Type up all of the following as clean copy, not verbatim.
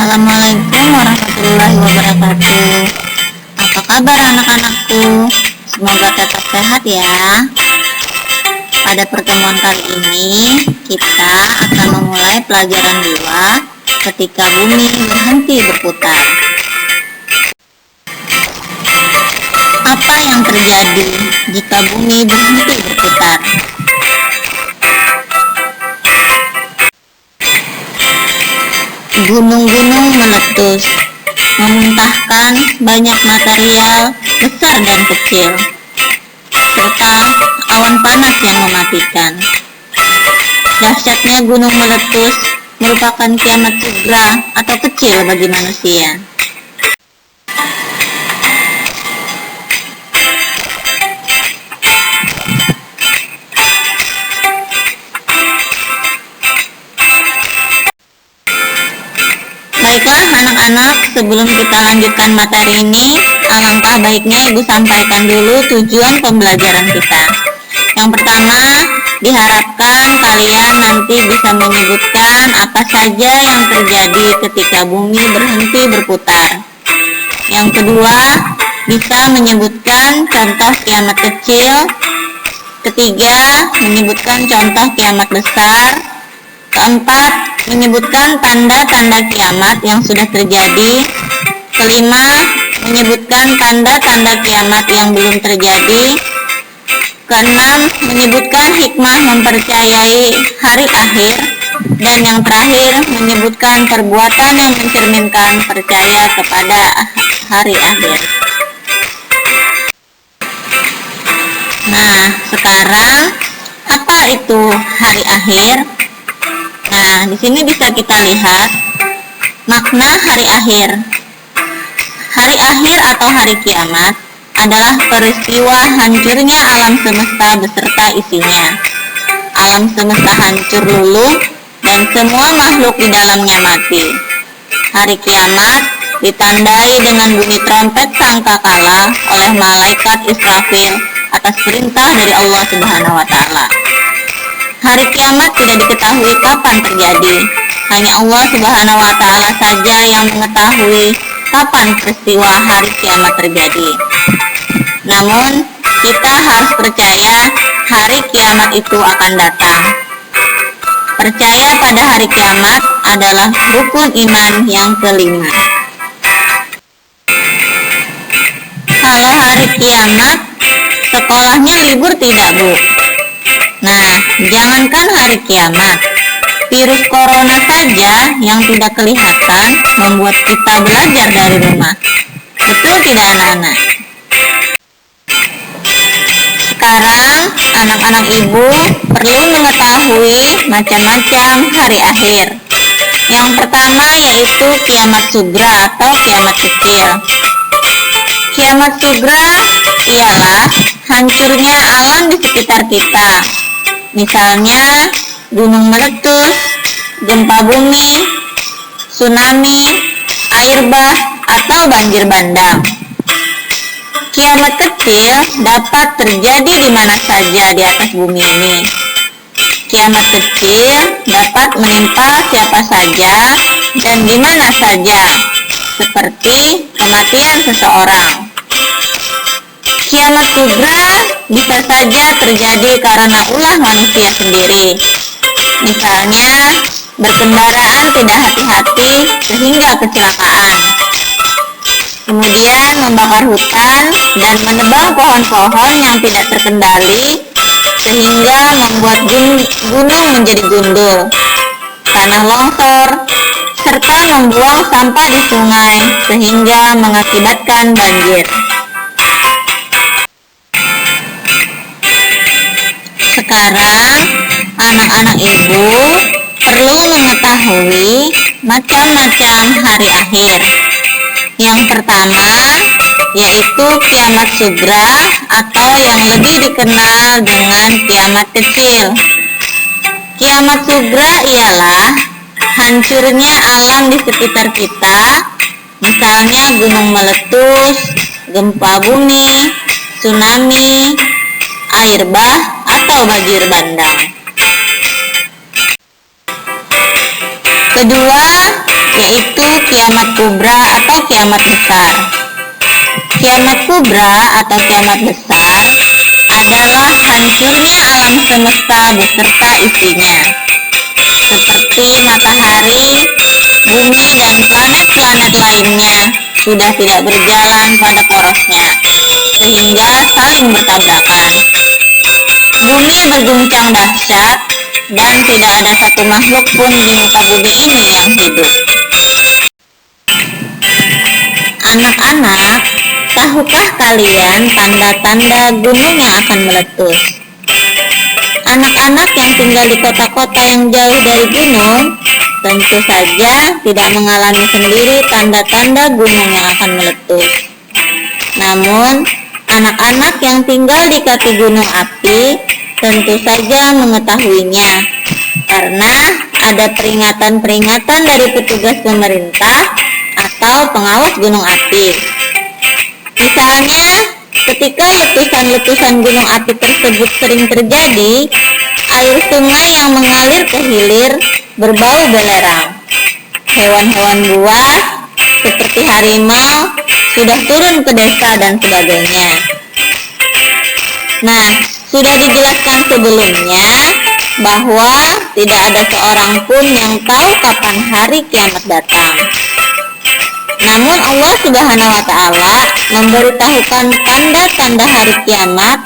Assalamualaikum warahmatullahi wabarakatuh. Apa kabar anak-anakku? Semoga tetap sehat ya. Pada pertemuan kali ini kita akan memulai pelajaran 2 ketika bumi berhenti berputar. Apa yang terjadi jika bumi berhenti berputar? Gunung-gunung meletus, memuntahkan banyak material besar dan kecil, serta awan panas yang mematikan. Dahsyatnya gunung meletus merupakan kiamat sugra atau kecil bagi manusia. Baiklah anak-anak, sebelum kita lanjutkan materi ini, alangkah baiknya Ibu sampaikan dulu tujuan pembelajaran kita. Yang pertama, diharapkan kalian nanti bisa menyebutkan apa saja yang terjadi ketika bumi berhenti berputar. Yang kedua, bisa menyebutkan contoh kiamat kecil. Ketiga, menyebutkan contoh kiamat besar. Keempat, menyebutkan tanda-tanda kiamat yang sudah terjadi. Kelima, menyebutkan tanda-tanda kiamat yang belum terjadi. Keenam, menyebutkan hikmah mempercayai hari akhir. Dan yang terakhir, menyebutkan perbuatan yang mencerminkan percaya kepada hari akhir. Nah, sekarang apa itu hari akhir? Nah, di sini bisa kita lihat makna hari akhir. Hari akhir atau hari kiamat adalah peristiwa hancurnya alam semesta beserta isinya. Alam semesta hancur luluh dan semua makhluk di dalamnya mati. Hari kiamat ditandai dengan bunyi trompet sangkakala oleh malaikat Israfil atas perintah dari Allah Subhanahu wa taala. Hari kiamat tidak diketahui kapan terjadi. Hanya Allah Subhanahu wa taala saja yang mengetahui kapan peristiwa hari kiamat terjadi. Namun, kita harus percaya hari kiamat itu akan datang. Percaya pada hari kiamat adalah rukun iman yang kelima. Kalau hari kiamat, sekolahnya libur tidak, Bu? Nah, jangankan hari kiamat, virus corona saja yang tidak kelihatan membuat kita belajar dari rumah. Betul tidak anak-anak? Sekarang, anak-anak Ibu perlu mengetahui macam-macam hari akhir. Yang pertama yaitu kiamat sugra atau kiamat kecil. Kiamat sugra ialah hancurnya alam di sekitar kita. Misalnya gunung meletus, gempa bumi, tsunami, air bah, atau banjir bandang. Kiamat kecil dapat terjadi di mana saja di atas bumi ini. Kiamat kecil dapat menimpa siapa saja dan di mana saja, seperti kematian seseorang. Kiamat sugra bisa saja terjadi karena ulah manusia sendiri. Misalnya, berkendaraan tidak hati-hati sehingga kecelakaan. Kemudian membakar hutan dan menebang pohon-pohon yang tidak terkendali sehingga membuat gunung menjadi gundul, tanah longsor, serta membuang sampah di sungai sehingga mengakibatkan banjir. Sekarang, anak-anak Ibu perlu mengetahui macam-macam hari akhir. Yang pertama, yaitu kiamat sugra atau yang lebih dikenal dengan kiamat kecil. Kiamat sugra ialah hancurnya alam di sekitar kita, misalnya gunung meletus, gempa bumi, tsunami, air bah, atau banjir bandang. Kedua, yaitu kiamat kubra atau kiamat besar. Kiamat kubra atau kiamat besar adalah hancurnya alam semesta beserta isinya, seperti matahari, bumi, dan planet-planet lainnya sudah tidak berjalan pada porosnya, sehingga saling bertabrakan. Bumi berguncang dahsyat, dan tidak ada satu makhluk pun di muka bumi ini yang hidup. Anak-anak, tahukah kalian tanda-tanda gunung yang akan meletus? Anak-anak yang tinggal di kota-kota yang jauh dari gunung tentu saja tidak mengalami sendiri tanda-tanda gunung yang akan meletus. Namun, anak-anak yang tinggal di kaki gunung api tentu saja mengetahuinya, karena ada peringatan-peringatan dari petugas pemerintah atau pengawas gunung api. Misalnya, ketika letusan-letusan gunung api tersebut sering terjadi, air sungai yang mengalir ke hilir berbau belerang. Hewan-hewan buas seperti harimau sudah turun ke desa dan sebagainya. Nah, sudah dijelaskan sebelumnya bahwa tidak ada seorang pun yang tahu kapan hari kiamat datang. Namun Allah Subhanahu wa Ta'ala memberitahukan tanda-tanda hari kiamat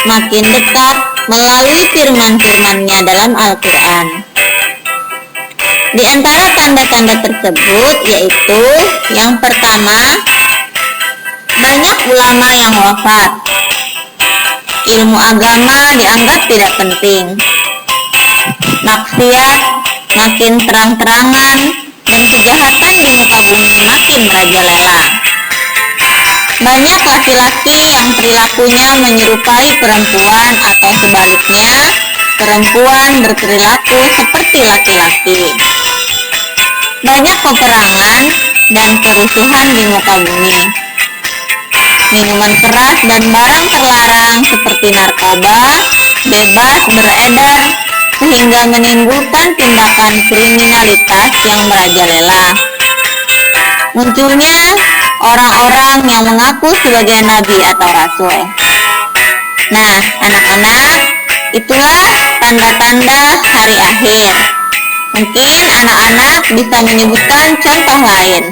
makin dekat melalui firman-firman-Nya dalam Al-Quran. Di antara tanda-tanda tersebut yaitu yang pertama, banyak ulama yang wafat. Ilmu agama dianggap tidak penting. Maksiat makin terang-terangan dan kejahatan di muka bumi makin merajalela. Banyak laki-laki yang perilakunya menyerupai perempuan atau sebaliknya, perempuan berperilaku seperti laki-laki. Banyak peperangan dan kerusuhan di muka bumi. Minuman keras dan barang terlarang seperti narkoba bebas beredar sehingga menimbulkan tindakan kriminalitas yang merajalela. Munculnya orang-orang yang mengaku sebagai nabi atau rasul. Nah, anak-anak, itulah tanda-tanda hari akhir. Mungkin anak-anak bisa menyebutkan contoh lain.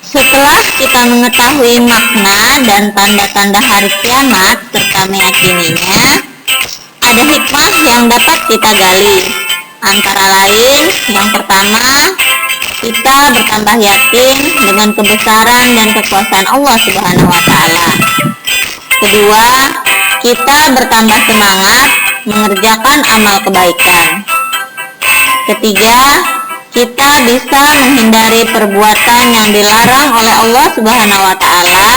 Setelah kita mengetahui makna dan tanda-tanda hari kiamat serta meyakininya, ada hikmah yang dapat kita gali. Antara lain, yang pertama, kita bertambah yakin dengan kebesaran dan kekuasaan Allah Subhanahu wa Ta'ala. Kedua, kita bertambah semangat mengerjakan amal kebaikan. Ketiga, kita bisa menghindari perbuatan yang dilarang oleh Allah Subhanahu wa Ta'ala,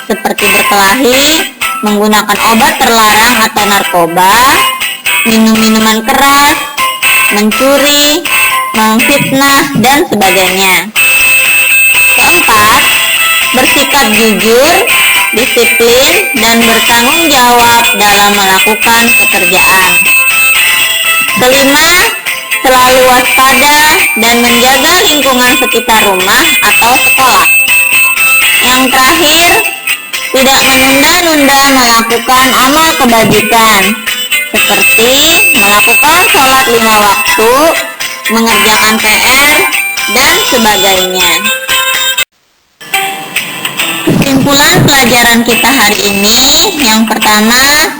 seperti berkelahi, menggunakan obat terlarang atau narkoba, minum minuman keras, mencuri, memfitnah, dan sebagainya. Keempat, bersikap jujur, disiplin, dan bertanggung jawab dalam melakukan pekerjaan. Kelima, selalu waspada dan menjaga lingkungan sekitar rumah atau sekolah. Yang terakhir, tidak menunda-nunda melakukan amal kebajikan, seperti melakukan sholat 5 waktu, mengerjakan PR, dan sebagainya. Kesimpulan pelajaran kita hari ini, yang pertama,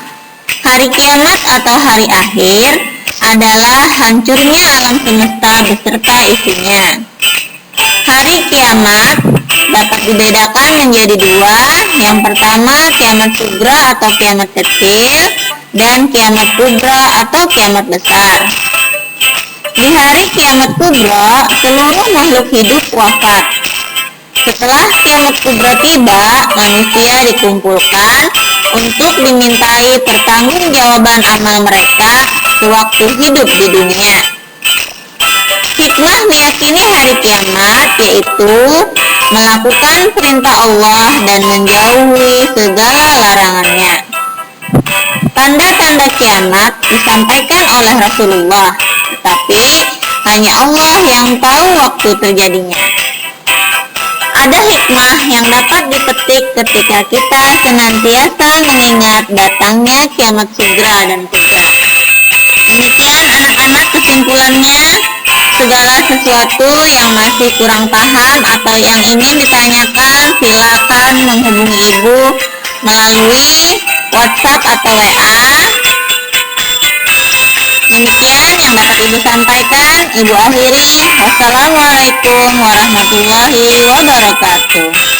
hari kiamat atau hari akhir adalah hancurnya alam semesta beserta isinya. Hari kiamat dapat dibedakan menjadi dua. Yang pertama, kiamat sugra atau kiamat kecil, dan kiamat kubra atau kiamat besar. Di hari kiamat kubra, seluruh makhluk hidup wafat. Setelah kiamat kubra tiba, manusia dikumpulkan untuk dimintai pertanggungjawaban amal mereka sewaktu hidup di dunia. Hikmah meyakini hari kiamat yaitu melakukan perintah Allah dan menjauhi segala larangannya. Tanda-tanda kiamat disampaikan oleh Rasulullah, tetapi Hanya Allah yang tahu waktu terjadinya. Ada hikmah yang dapat dipetik ketika kita senantiasa mengingat datangnya kiamat segera dan tegas. Demikian anak-anak kesimpulannya, segala sesuatu yang masih kurang paham atau yang ingin ditanyakan, silakan menghubungi Ibu melalui WhatsApp atau WA. Demikian yang dapat Ibu sampaikan, Ibu akhiri. Wassalamualaikum warahmatullahi wabarakatuh.